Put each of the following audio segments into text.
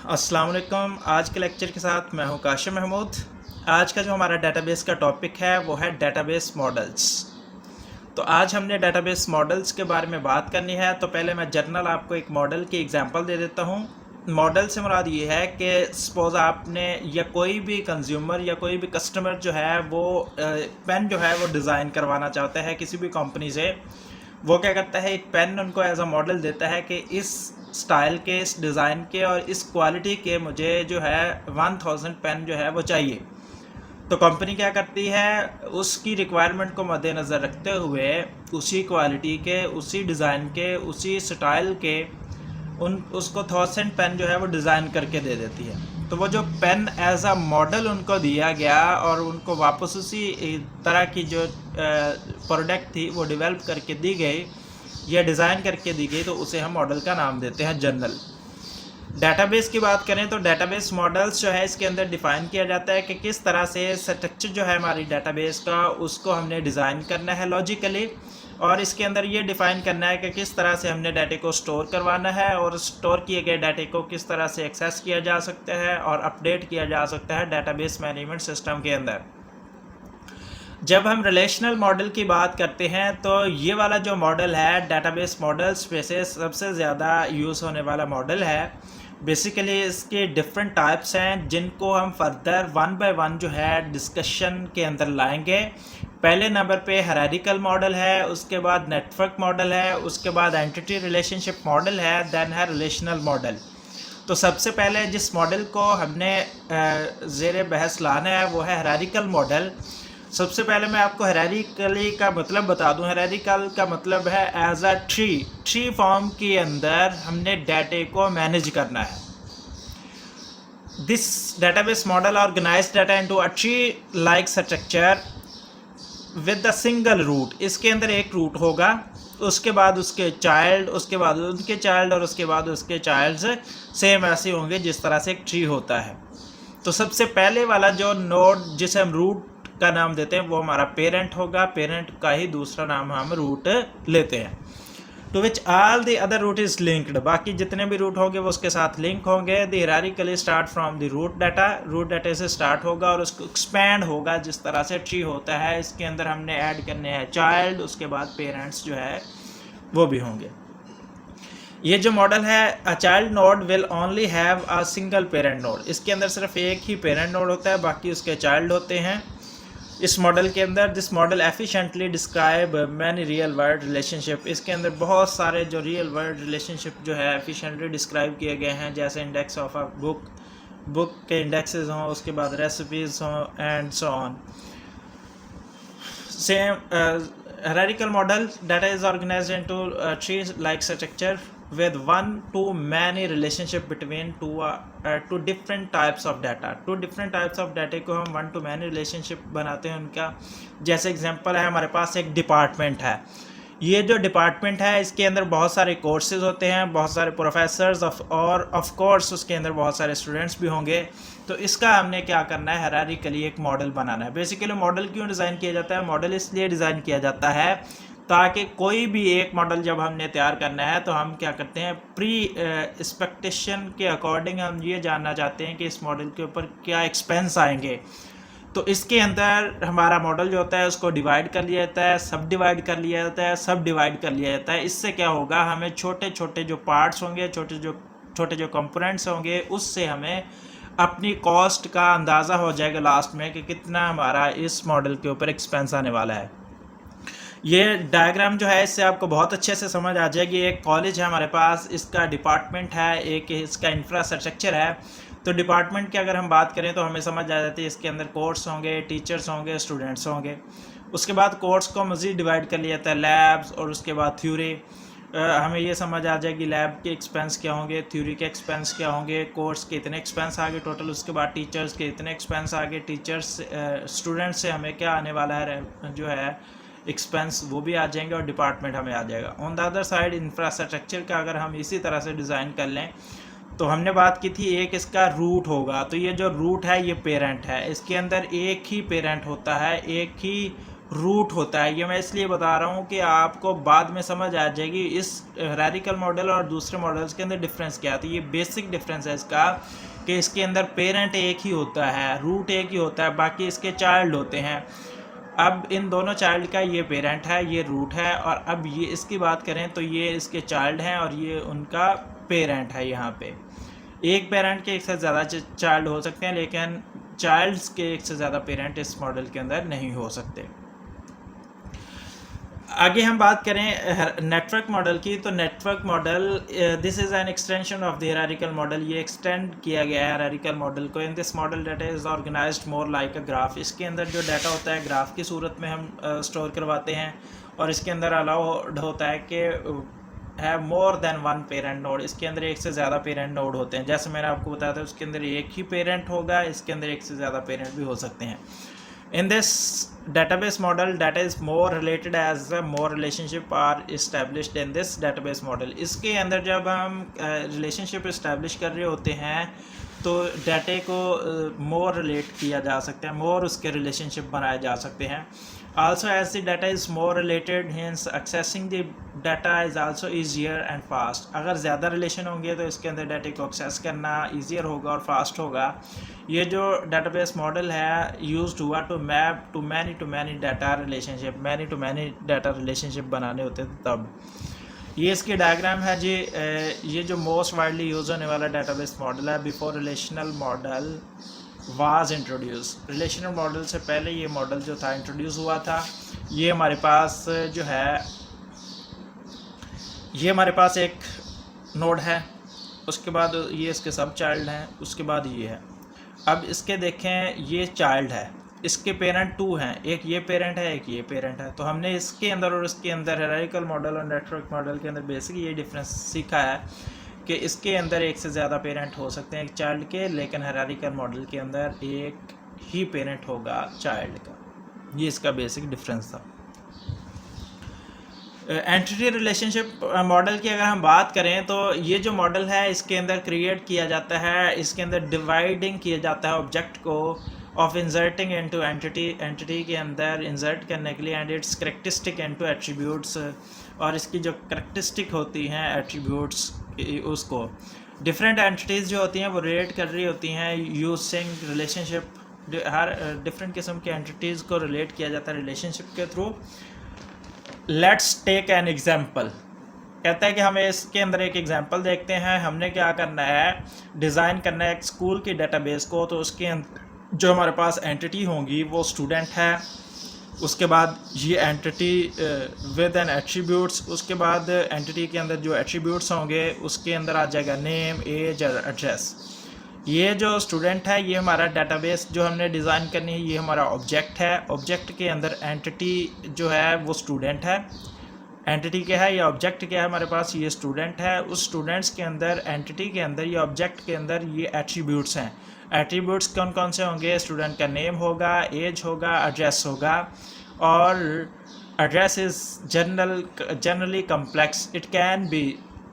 अस्सलाम वालेकुम। आज के लेक्चर के साथ मैं हूं काशिम महमूद। आज का जो हमारा डेटाबेस का टॉपिक है वो है डेटाबेस मॉडल्स। तो आज हमने डेटाबेस मॉडल्स के बारे में बात करनी है। तो पहले मैं जनरल आपको एक मॉडल की एग्जांपल दे देता हूं। मॉडल से मुराद ये है कि सपोज़ आपने या कोई भी कंज्यूमर या कोई भी कस्टमर जो है वो पेन जो है वो डिज़ाइन करवाना चाहता है किसी भी कंपनी से। वो क्या करता है, एक पेन उनको एज अ मॉडल देता है कि इस स्टाइल के, इस डिज़ाइन के और इस क्वालिटी के मुझे जो है 1000 पेन जो है वो चाहिए। तो कंपनी क्या करती है, उसकी रिक्वायरमेंट को मद्देनज़र रखते हुए उसी क्वालिटी के, उसी डिज़ाइन के, उसी स्टाइल के उसको 1000 पेन जो है वो डिज़ाइन करके दे देती है। तो वो जो पेन एज अ मॉडल उनको दिया गया और उनको वापस उसी तरह की जो प्रोडक्ट थी वो डेवलप करके दी गई या डिज़ाइन करके दी गई, तो उसे हम मॉडल का नाम देते हैं जनरल। डेटाबेस की बात करें तो डेटाबेस मॉडल्स जो है इसके अंदर डिफ़ाइन किया जाता है कि किस तरह से स्ट्रक्चर जो है हमारी डेटाबेस का उसको हमने डिज़ाइन करना है लॉजिकली, और इसके अंदर ये डिफ़ाइन करना है कि किस तरह से हमने डाटे को स्टोर करवाना है और स्टोर किए गए डाटे को किस तरह से एक्सेस किया जा सकता है और अपडेट किया जा सकता है डेटाबेस मैनेजमेंट सिस्टम के अंदर। जब हम रिलेशनल मॉडल की बात करते हैं तो ये वाला जो मॉडल है डेटाबेस मॉडल्स में से सबसे ज़्यादा यूज़ होने वाला मॉडल है। बेसिकली इसके डिफरेंट टाइप्स हैं जिनको हम फर्दर वन बाय वन जो है डिस्कशन के अंदर लाएंगे। पहले नंबर पे हायरार्किकल मॉडल है, उसके बाद नेटवर्क मॉडल है, उसके बाद एंटिटी रिलेशनशिप मॉडल है, देन है रिलेशनल मॉडल। तो सबसे पहले जिस मॉडल को हमने ज़ेरे बहस लाना है वो है हायरार्किकल मॉडल। सबसे पहले मैं आपको हायरार्किकली का मतलब बता दूं। हायरार्किकल का मतलब है एज अ ट्री फॉर्म के अंदर हमने डाटे को मैनेज करना है। This database model organise data into a tree like structure with the single root. इसके अंदर एक रूट होगा, उसके बाद उसके चाइल्ड, उसके बाद उनके चाइल्ड और उसके बाद उसके चाइल्ड्स सेम ऐसे होंगे जिस तरह से एक ट्री होता है। तो सबसे पहले वाला जो नोड जिसे हम रूट का नाम देते हैं वो हमारा पेरेंट होगा। पेरेंट का ही दूसरा नाम हम रूट लेते हैं। To which all the other root is linked. बाकी जितने भी रूट होंगे वो उसके साथ लिंक होंगे। The hierarchically start from the root data. Root data से स्टार्ट होगा और उसको एक्सपैंड होगा जिस तरह से ट्री होता है। इसके अंदर हमने ऐड करने हैं चाइल्ड, उसके बाद पेरेंट्स जो है वो भी होंगे। ये जो मॉडल है a child node will only have a single parent node. इसके अंदर सिर्फ एक ही पेरेंट नोड होता है, बाकी उसके चाइल्ड होते हैं। इस मॉडल के अंदर this model efficiently describe many real world relationship. इसके अंदर बहुत सारे जो रियल वर्ल्ड रिलेशनशिप जो है एफिशिएंटली डिस्क्राइब किए गए हैं, जैसे इंडेक्स ऑफ अ बुक के इंडेक्सेस हों, उसके बाद रेसिपीज हों and so on. Same hierarchical model data is organised into tree like structure with one to many relationship between two different types of data। two different types of data को हम one to many relationship बनाते हैं उनका। जैसे example है, हमारे पास एक department है। ये जो डिपार्टमेंट है इसके अंदर बहुत सारे कोर्सेज होते हैं, बहुत सारे प्रोफेसर्स और ऑफ कोर्स उसके अंदर बहुत सारे स्टूडेंट्स भी होंगे। तो इसका हमने क्या करना है, हायरार्किकली एक मॉडल बनाना है। बेसिकली मॉडल क्यों डिज़ाइन किया जाता है? मॉडल इसलिए डिज़ाइन किया जाता है ताकि कोई भी एक मॉडल जब हमने तैयार करना है तो हम क्या करते हैं, प्री एक्सपेक्टेशन के अकॉर्डिंग हम ये जानना चाहते हैं कि इस मॉडल के ऊपर क्या एक्सपेंस आएंगे। तो इसके अंदर हमारा मॉडल जो होता है उसको डिवाइड कर लिया जाता है, सब डिवाइड कर लिया जाता है, सब डिवाइड कर लिया जाता है। इससे क्या होगा, हमें छोटे छोटे जो पार्ट्स होंगे, छोटे जो कंपोनेंट्स होंगे, उससे हमें अपनी कॉस्ट का अंदाज़ा हो जाएगा लास्ट में कि कितना हमारा इस मॉडल के ऊपर एक्सपेंस आने वाला है। ये डायग्राम जो है इससे आपको बहुत अच्छे से समझ आ जाएगी। एक कॉलेज है हमारे पास, इसका डिपार्टमेंट है, एक इसका इंफ्रास्ट्रक्चर है। तो डिपार्टमेंट की अगर हम बात करें तो हमें समझ आ जाती है इसके अंदर कोर्स होंगे, टीचर्स होंगे, स्टूडेंट्स होंगे। उसके बाद कोर्स को मज़ीद डिवाइड कर लिया जाता है लैब्स और उसके बाद थ्योरी। हमें ये समझ आ जाएगी लैब के एक्सपेंस क्या होंगे, थ्योरी के एक्सपेंस क्या होंगे, कोर्स के इतने एक्सपेंस आगे टोटल। उसके बाद टीचर्स के इतने एक्सपेंस आगे, टीचर्स स्टूडेंट्स से हमें क्या आने वाला है जो है एक्सपेंस, वो भी आ जाएंगे और डिपार्टमेंट हमें आ जाएगा। On the other side infrastructure का अगर हम इसी तरह से डिज़ाइन कर लें तो हमने बात की थी एक इसका रूट होगा। तो ये जो रूट है ये पेरेंट है, इसके अंदर एक ही पेरेंट होता है, एक ही रूट होता है। ये मैं इसलिए बता रहा हूँ कि आपको बाद में समझ आ जाएगी इस हायरार्किकल मॉडल और दूसरे मॉडल्स के अंदर डिफरेंस क्या है। तो ये बेसिक डिफरेंस है इसका कि इसके अंदर पेरेंट एक ही होता है, रूट एक ही होता है, बाकी इसके चाइल्ड होते हैं। अब इन दोनों चाइल्ड का ये पेरेंट है, ये रूट है, और अब ये इसकी बात करें तो ये इसके चाइल्ड हैं और ये उनका पेरेंट है। यहाँ पे एक पेरेंट के एक से ज़्यादा चाइल्ड हो सकते हैं, लेकिन चाइल्ड्स के एक से ज़्यादा पेरेंट इस मॉडल के अंदर नहीं हो सकते। आगे हम बात करें नेटवर्क मॉडल की, तो network model this is an extension of the hierarchical model. ये एक्सटेंड किया गया है हायरार्किकल मॉडल को। In this model data is organised more like a graph. इसके अंदर जो डाटा होता है ग्राफ की सूरत में हम स्टोर करवाते हैं, और इसके अंदर अलाउड होता है कि है more than one parent node. इसके अंदर एक से ज़्यादा पेरेंट नोड होते हैं। जैसे मैंने आपको बताया था उसके अंदर एक ही पेरेंट होगा, इसके अंदर एक से ज़्यादा पेरेंट भी हो सकते हैं। In this database model, data is more related as the more relationship are established in this database model. इसके अंदर जब हम relationship establish कर रहे होते हैं तो डाटे को more relate किया जा सकता है, more उसके relationship बनाए जा सकते हैं। Also as the data is more related, hence accessing the data is also easier and fast. अगर ज़्यादा रिलेशन होंगे तो इसके अंदर डाटे को एक्सेस करना ईजियर होगा और फास्ट होगा। ये जो डाटाबेस मॉडल है यूज्ड हुआ to map to many data relationship, many to many data relationship बनाने होते थे तब। ये इसकी डायग्राम है जी। ये जो मोस्ट वाइडली यूज होने वाला डाटाबेस मॉडल है before relational model was introduce. Relational model से पहले ये मॉडल जो था इंट्रोड्यूस हुआ था। ये हमारे पास जो है, ये हमारे पास एक नोड है, उसके बाद ये इसके सब चाइल्ड हैं, उसके बाद ये है। अब इसके देखें ये चाइल्ड है, इसके पेरेंट 2 हैं, एक ये पेरेंट है एक ये पेरेंट है। तो हमने इसके अंदर और इसके अंदर हायरार्किकल मॉडल और नेटवर्क मॉडल के अंदर बेसिक ये डिफरेंस सीखा है कि इसके अंदर एक से ज़्यादा पेरेंट हो सकते हैं एक चाइल्ड के, लेकिन हायरार्किकल मॉडल के अंदर एक ही पेरेंट होगा चाइल्ड का। ये इसका बेसिक डिफरेंस था। एंटिटी रिलेशनशिप मॉडल की अगर हम बात करें तो ये जो मॉडल है इसके अंदर क्रिएट किया जाता है, इसके अंदर डिवाइडिंग किया जाता है ऑब्जेक्ट को of inserting into entity, entity के अंदर इंसर्ट करने के लिए, and it's characteristic into attributes, और इसकी जो करेक्टरिस्टिक होती हैं एट्रीब्यूट्स उसको डिफरेंट एंटिटीज़ जो होती हैं वो रिलेट कर रही होती हैं यूजिंग रिलेशनशिप। हर डिफरेंट किस्म के एंटिटीज़ को रिलेट किया जाता है रिलेशनशिप के through. Let's take an example. कहता है कि हमें इसके अंदर एक एग्जाम्पल देखते हैं। हमने क्या करना है, डिज़ाइन करना है एक स्कूल की डेटाबेस को। तो उसके जो हमारे पास एंटिटी होंगी वो स्टूडेंट है, उसके बाद ये एंटिटी विद एन एट्रीब्यूट्स, उसके बाद एंटिटी के अंदर जो एट्रीब्यूट्स होंगे उसके अंदर आ जाएगा नेम, एज और एड्रेस। ये जो स्टूडेंट है ये हमारा डेटाबेस जो हमने डिज़ाइन करनी है, ये हमारा ऑब्जेक्ट है। ऑब्जेक्ट के अंदर एंटिटी जो है वो स्टूडेंट है। एंटिटी क्या है, ये ऑब्जेक्ट क्या है हमारे पास, ये स्टूडेंट है। उस स्टूडेंट्स के अंदर एंटिटी के अंदर ये ऑब्जेक्ट के अंदर ये एट्रीब्यूट्स हैं। एट्रीब्यूट्स कौन कौन से होंगे, स्टूडेंट का नेम होगा, एज होगा, एड्रेस होगा। और address is generally complex, it can be,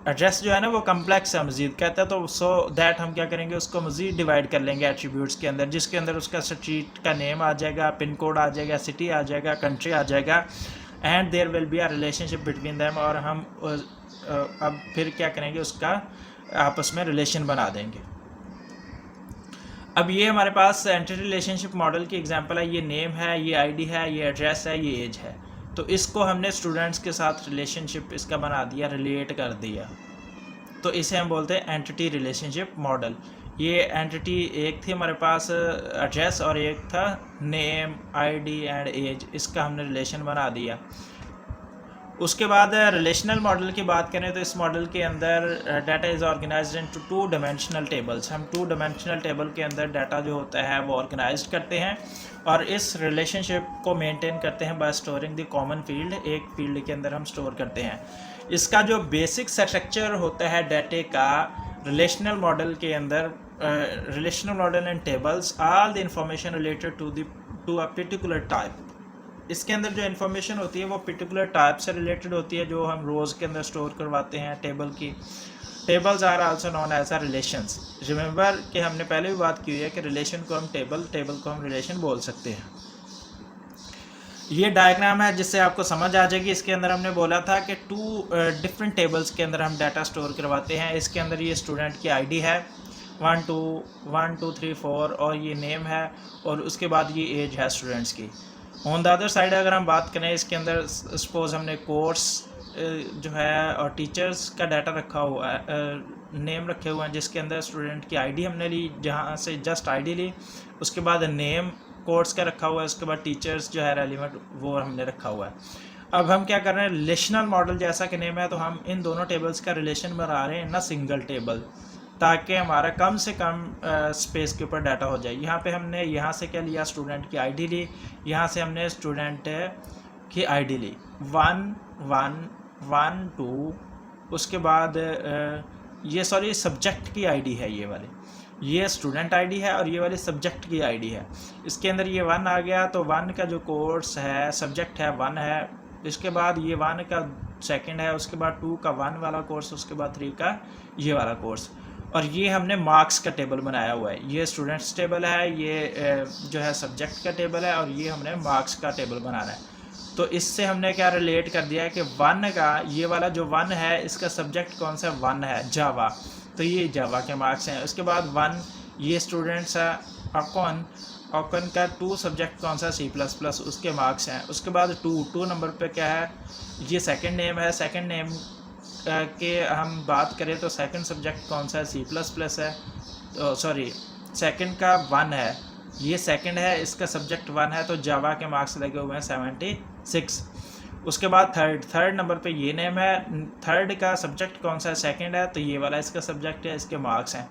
address जो है ना वो कम्प्लेक्स है मज़ीद कहता है। तो सो दैट हम क्या करेंगे, उसको मज़ीद डिवाइड कर लेंगे एट्रीब्यूट्स के अंदर, जिसके अंदर उसका स्ट्रीट का नेम आ जाएगा, पिन कोड आ जाएगा, सिटी आ जाएगा, कंट्री आ जाएगा, and there will be a relationship between them. और हम अब फिर क्या करेंगे, उसका आपस में रिलेशन बना देंगे। अब ये हमारे पास एंटिटी रिलेशनशिप मॉडल की एग्जांपल है। ये नेम है, ये आईडी है, ये एड्रेस है, ये एज है। तो इसको हमने स्टूडेंट्स के साथ रिलेशनशिप इसका बना दिया, रिलेट कर दिया। तो इसे हम बोलते हैं एंटिटी रिलेशनशिप मॉडल। ये एंटिटी एक थी हमारे पास एड्रेस और एक था नेम, आईडी एंड एज, इसका हमने रिलेशन बना दिया। उसके बाद रिलेशनल मॉडल की बात करें तो इस मॉडल के अंदर data is organised into 2 dimensional tables. हम 2 डायमेंशनल टेबल के अंदर डाटा जो होता है वो ऑर्गेनाइज करते हैं और इस रिलेशनशिप को मेंटेन करते हैं bye storing the common field. एक फील्ड के अंदर हम स्टोर करते हैं। इसका जो बेसिक स्ट्रक्चर होता है डाटे का रिलेशनल मॉडल के अंदर, relational model and tables, all the information related to a particular type. इसके अंदर जो इन्फॉर्मेशन होती है वो पर्टिकुलर टाइप से रिलेटेड होती है जो हम रोज़ के अंदर स्टोर करवाते हैं टेबल की। Tables are also known as a relations. Remember कि हमने पहले भी बात की हुई है कि रिलेशन को हम टेबल को हम रिलेशन बोल सकते हैं। ये डायग्राम है जिससे आपको समझ आ जाएगी। इसके अंदर हमने बोला था कि 2 डिफरेंट टेबल्स के अंदर हम डाटा स्टोर करवाते हैं। इसके अंदर ये स्टूडेंट की आईडी है 1 2 3 4 और ये नेम है और उसके बाद ये एज है स्टूडेंट्स की। ऑन द अदर साइड अगर हम बात करें, इसके अंदर सपोज हमने कोर्स जो है और टीचर्स का डाटा रखा हुआ है, नेम रखे हुए हैं, जिसके अंदर स्टूडेंट की आईडी हमने ली, जहाँ से जस्ट आईडी ली, उसके बाद नेम कोर्स का रखा हुआ है, उसके बाद टीचर्स जो है रेलिवेंट वो हमने रखा हुआ है। अब हम क्या कर रहे हैं, रिलेशनल मॉडल जैसा कि नेम है, तो हम इन दोनों टेबल्स का रिलेशन बना रहे हैं ना सिंगल टेबल, ताकि हमारा कम से कम स्पेस के ऊपर डाटा हो जाए। यहाँ पे हमने यहाँ से क्या लिया, स्टूडेंट की आईडी ली, यहाँ से हमने स्टूडेंट की आईडी ली 1 1 1 2, उसके बाद ये सॉरी सब्जेक्ट की आईडी है ये वाली, ये स्टूडेंट आईडी है और ये वाली सब्जेक्ट की आईडी है। इसके अंदर ये 1 आ गया, तो 1 का जो कोर्स है सब्जेक्ट है 1 है, इसके बाद ये 1 का सेकंड है, उसके बाद 2 का 1 वाला कोर्स, उसके बाद 3 का ये वाला कोर्स। और ये हमने मार्क्स का टेबल बनाया हुआ है, ये स्टूडेंट्स टेबल है, ये जो है सब्जेक्ट का टेबल है, और ये हमने मार्क्स का टेबल बनाना है। तो इससे हमने क्या रिलेट कर दिया है कि 1 का ये वाला जो 1 है, इसका सब्जेक्ट कौन सा 1 है, जावा, तो ये जावा के मार्क्स हैं। उसके बाद 1 ये स्टूडेंट्स है ऑकन का 2 सब्जेक्ट कौन सा, C++, उसके मार्क्स हैं। उसके बाद 2 नंबर पे क्या है, ये सेकंड नेम है, सेकंड नेम के हम बात करें तो सेकंड सब्जेक्ट कौन सा है, C++ है, तो सॉरी सेकंड का 1 है, ये सेकंड है, इसका सब्जेक्ट 1 है, तो जावा के मार्क्स लगे हुए हैं 76। उसके बाद थर्ड नंबर पे ये नेम है, थर्ड का सब्जेक्ट कौन सा है, सेकंड है, तो ये वाला इसका सब्जेक्ट है, इसके मार्क्स हैं।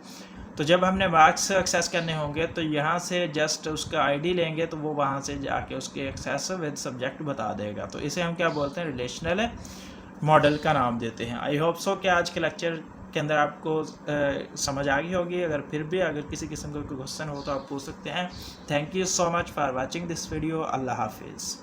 तो जब हमने मार्क्स एक्सेस करने होंगे तो यहाँ से जस्ट उसका आईडी लेंगे, तो वो वहाँ से जाके उसके एक्सेस विद सब्जेक्ट बता देगा। तो इसे हम क्या बोलते हैं, रिलेशनल मॉडल का नाम देते हैं। आई होप सो कि आज के लेक्चर के अंदर आपको समझ आ गई होगी। अगर फिर भी अगर किसी किस्म का कोई क्वेश्चन हो तो आप पूछ सकते हैं। Thank you so much for watching this video. Allah हाफिज़।